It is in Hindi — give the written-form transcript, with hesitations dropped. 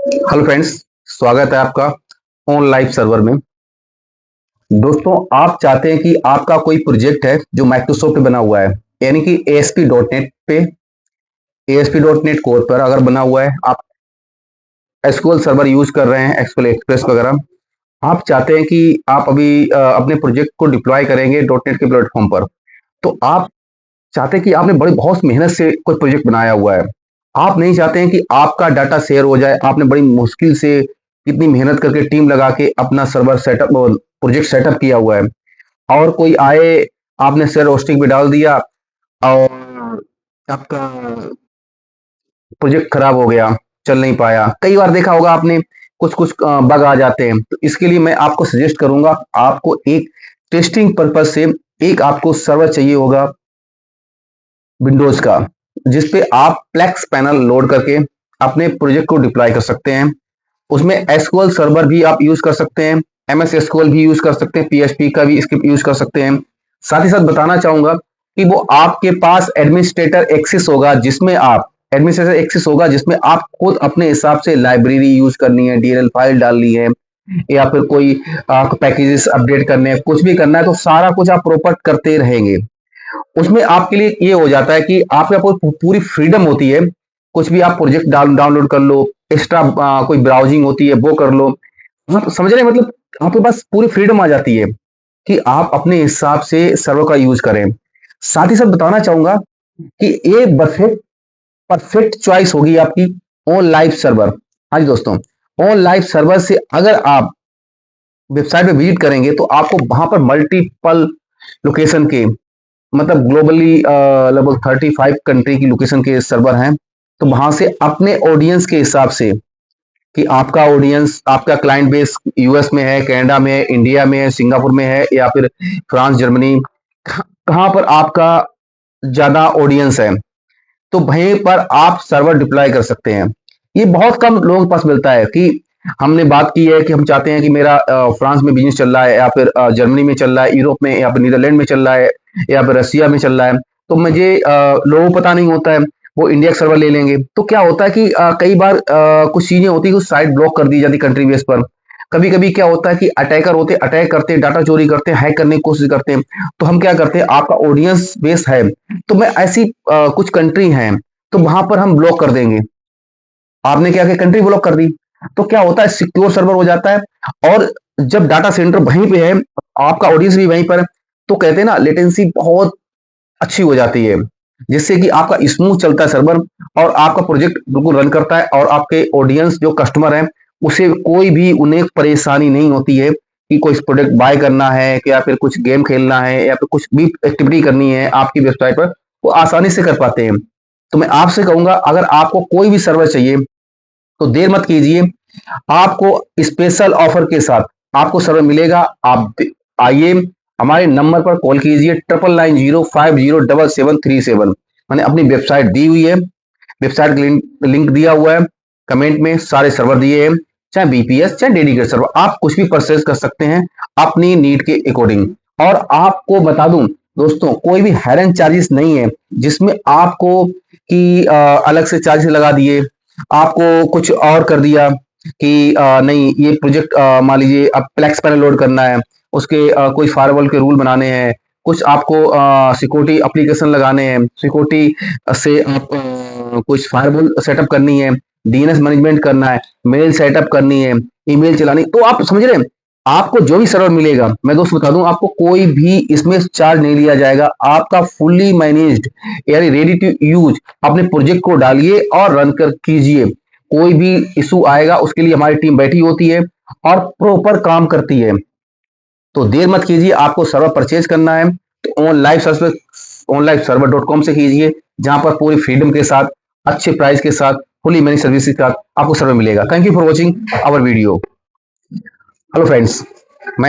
हेलो फ्रेंड्स, स्वागत है आपका ऑन लाइव सर्वर में। दोस्तों, आप चाहते हैं कि आपका कोई प्रोजेक्ट है जो माइक्रोसॉफ्ट पे बना हुआ है, यानी कि ASP.NET कोर पर अगर बना हुआ है, आप एसक्यूएल सर्वर यूज कर रहे हैं, एसक्यूएल एक्सप्रेस वगैरह। आप चाहते हैं कि आप अभी अपने प्रोजेक्ट को डिप्लॉय करेंगे डॉट नेट के प्लेटफॉर्म पर। तो आप चाहते हैं कि आपने बड़ी बहुत मेहनत से कोई प्रोजेक्ट बनाया हुआ है। आप नहीं चाहते हैं कि आपका डाटा शेयर हो जाए। आपने बड़ी मुश्किल से कितनी मेहनत करके टीम लगा के अपना सर्वर सेटअप प्रोजेक्ट सेटअप किया हुआ है, और कोई आए, आपने शेयर होस्टिंग पे डाल दिया और आपका प्रोजेक्ट खराब हो गया, चल नहीं पाया। कई बार देखा होगा आपने, कुछ कुछ बग आ जाते हैं। तो इसके लिए मैं आपको सजेस्ट करूंगा, आपको एक टेस्टिंग पर्पज से एक आपको सर्वर चाहिए होगा विंडोज का, जिसपे आप प्लेक्स पैनल लोड करके अपने प्रोजेक्ट को डिप्लॉय कर सकते हैं। उसमें एसक्यूएल सर्वर भी आप यूज कर सकते हैं, MS एसक्यूएल भी यूज कर सकते हैं, PHP का भी स्क्रिप्ट यूज कर सकते हैं। साथ ही साथ बताना चाहूंगा कि वो आपके पास एडमिनिस्ट्रेटर एक्सेस होगा, जिसमें आप खुद अपने हिसाब से लाइब्रेरी यूज करनी है, DLL फाइल डालनी है, या फिर कोई पैकेजेस अपडेट करने हैं, कुछ भी करना है तो सारा कुछ आप प्रॉपर करते रहेंगे। उसमें आपके लिए ये हो जाता है कि आपके पास पूरी फ्रीडम होती है। कुछ भी आप प्रोजेक्ट डाउनलोड कर लो, एक्स्ट्रा कोई ब्राउजिंग होती है वो कर लो। आप समझ रहे हैं, मतलब आपके पास पूरी फ्रीडम आ जाती है कि आप अपने हिसाब से सर्वर का यूज करें। साथ ही साथ बताना चाहूंगा कि ये परफेक्ट परफेक्ट चॉइस होगी आपकी ऑन लाइव सर्वर। हाँ जी दोस्तों, ऑन लाइव सर्वर से अगर आप वेबसाइट पे विजिट करेंगे तो आपको वहां पर मल्टीपल लोकेशन के, मतलब ग्लोबली लगभग 35 कंट्री की लोकेशन के सर्वर हैं। तो वहां से अपने ऑडियंस के हिसाब से, कि आपका ऑडियंस, आपका क्लाइंट बेस US में है, कनाडा में है, इंडिया में है, सिंगापुर में है, या फिर फ्रांस, जर्मनी, कहाँ पर आपका ज्यादा ऑडियंस है, तो वहीं पर आप सर्वर डिप्लॉय कर सकते हैं। ये बहुत कम लोगों के पास मिलता है कि हमने बात की है कि हम चाहते हैं कि मेरा फ्रांस में बिजनेस चल रहा है, या फिर जर्मनी में चल रहा है, यूरोप में, या फिर नीदरलैंड में चल रहा है, या फिर रसिया में चल रहा है। तो मुझे लोगों को पता नहीं होता है, वो इंडिया का सर्वर ले लेंगे। तो क्या होता है कि कई बार कुछ चीजें होती है, कुछ साइट ब्लॉक कर दी जाती कंट्री बेस पर। कभी कभी क्या होता है कि अटैकर होते, अटैक करते हैं, डाटा चोरी करते हैं, हैक करने की कोशिश करते हैं। तो हम क्या करते हैं, आपका ऑडियंस बेस है तो मैं ऐसी कुछ कंट्री हैं, तो वहां पर हम ब्लॉक कर देंगे। आपने क्या किया, कंट्री ब्लॉक कर दी, तो क्या होता है, सिक्योर सर्वर हो जाता है। और जब डाटा सेंटर वहीं पे है, आपका ऑडियंस भी वहीं पर है, तो कहते हैं ना, लेटेंसी बहुत अच्छी हो जाती है, जिससे कि आपका स्मूथ चलता है सर्वर, और आपका प्रोजेक्ट बिल्कुल रन करता है, और आपके ऑडियंस जो कस्टमर है, उसे कोई भी उन्हें परेशानी नहीं होती है कि कोई प्रोडक्ट बाय करना है, या फिर कुछ गेम खेलना है, या फिर कुछ भी एक्टिविटी करनी है आपकी वेबसाइट पर, वो आसानी से कर पाते हैं। तो मैं आपसे कहूंगा, अगर आपको कोई भी सर्वर चाहिए तो देर मत कीजिए। आपको स्पेशल ऑफर के साथ आपको सर्वर मिलेगा। आप आइए, हमारे नंबर पर कॉल कीजिए, 9990507737। मैंने अपनी वेबसाइट दी हुई है, वेबसाइट का लिंक दिया हुआ है, कमेंट में सारे सर्वर दिए हैं, चाहे BPS चाहे डेडिकेटेड सर्वर, आप कुछ भी परचेज कर सकते हैं अपनी नीड के अकॉर्डिंग। और आपको बता दूं दोस्तों, कोई भी हैरन चार्जेस नहीं है, जिसमें आपको कि अलग से चार्जेस लगा दिए, आपको कुछ और कर दिया कि नहीं, ये प्रोजेक्ट मान लीजिए अब प्लेक्स पैनल लोड करना है, उसके कोई फायरवॉल के रूल बनाने हैं, कुछ आपको सिक्योरिटी एप्लीकेशन लगाने हैं, सिक्योरिटी से आप कुछ फायरवॉल सेटअप करनी है, DNS मैनेजमेंट करना है, मेल सेटअप करनी है, ईमेल चलानी, तो आप समझ रहे हैं। आपको जो भी सर्वर मिलेगा, मैं दोस्त बता दूं, आपको कोई भी इसमें चार्ज नहीं लिया जाएगा। आपका फुल्ली मैनेज्ड, यानी रेडी टू यूज, अपने प्रोजेक्ट को डालिए और रन कर कीजिए। कोई भी इशू आएगा उसके लिए हमारी टीम बैठी होती है और प्रॉपर काम करती है। तो देर मत कीजिए, आपको सर्वर परचेज करना है तो onlive server.com से कीजिए, जहां पर पूरी फ्रीडम के साथ, अच्छे प्राइस के साथ, फुली मैनेज सर्विस के साथ आपको सर्वर मिलेगा। Thank you for watching our video. Hello friends, मैं